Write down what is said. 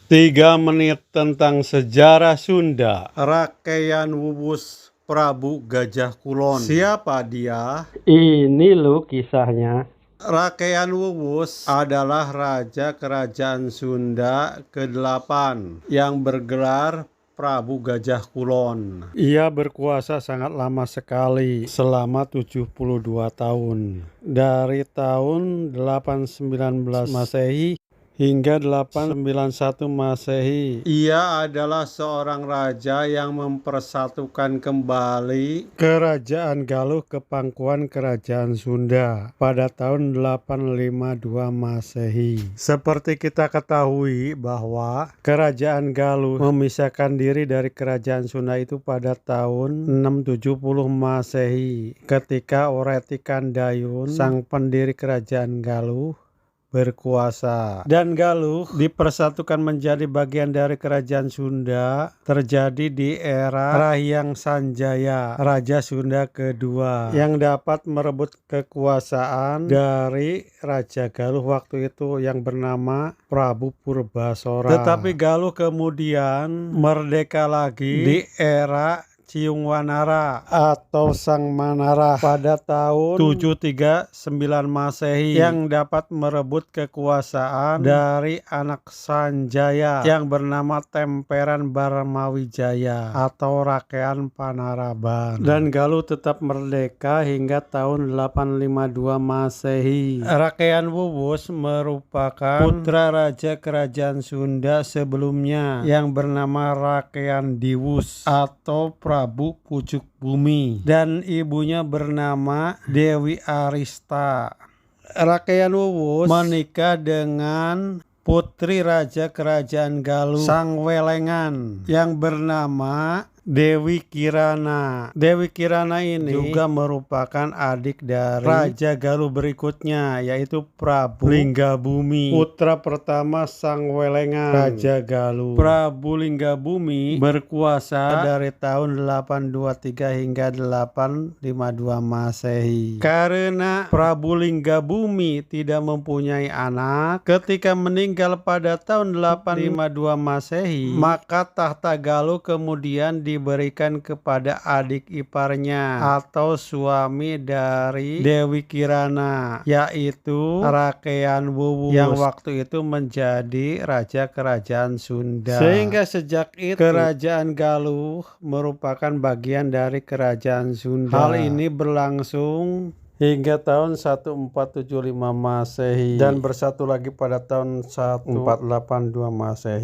3 menit tentang sejarah Sunda. Rakeian Wuwus Prabu Gajah Kulon. Siapa dia? Ini loh kisahnya. Rakeian Wuwus adalah raja kerajaan Sunda ke-8 yang bergelar Prabu Gajah Kulon. Ia berkuasa sangat lama sekali, selama 72 tahun. Dari tahun 819 Masehi hingga 891 Masehi. Ia adalah seorang raja yang mempersatukan kembali Kerajaan Galuh ke pangkuan Kerajaan Sunda pada tahun 852 Masehi. Seperti kita ketahui bahwa Kerajaan Galuh memisahkan diri dari Kerajaan Sunda itu pada tahun 670 Masehi ketika Oreti Kandayun, sang pendiri Kerajaan Galuh, berkuasa, dan Galuh dipersatukan menjadi bagian dari Kerajaan Sunda terjadi di era Rahyang Sanjaya, Raja Sunda kedua, yang dapat merebut kekuasaan dari Raja Galuh waktu itu yang bernama Prabu Purbasora. Tetapi Galuh kemudian merdeka lagi di era Ciungwanara atau Sang Manara pada tahun 739 Masehi yang dapat merebut kekuasaan dari anak Sanjaya yang bernama Temperan Barmawijaya atau Rakean Panaraban, dan Galuh tetap merdeka hingga tahun 852 Masehi. Rakeian Wuwus merupakan putra raja kerajaan Sunda sebelumnya yang bernama Rakeian Diwus atau Prabu Pucuk Bumi, dan ibunya bernama Dewi Arista. Rakeian Wuwus menikah dengan putri raja kerajaan Galuh Sangwelengan yang bernama Dewi Kirana. Dewi Kirana ini juga merupakan adik dari Raja Galuh berikutnya, yaitu Prabu Linggabumi, putra pertama Sangwelengan, Raja Galuh. Prabu Linggabumi berkuasa dari tahun 823 hingga 852 Masehi. Karena Prabu Linggabumi tidak mempunyai anak ketika meninggal pada tahun 852 Masehi, maka tahta Galuh kemudian diberikan kepada adik iparnya atau suami dari Dewi Kirana, yaitu Rakeian Wuwus, yang waktu itu menjadi raja kerajaan Sunda. Sehingga sejak itu kerajaan Galuh merupakan bagian dari kerajaan Sunda. Hal ini berlangsung hingga tahun 1475 Masehi dan bersatu lagi pada tahun 1482 Masehi.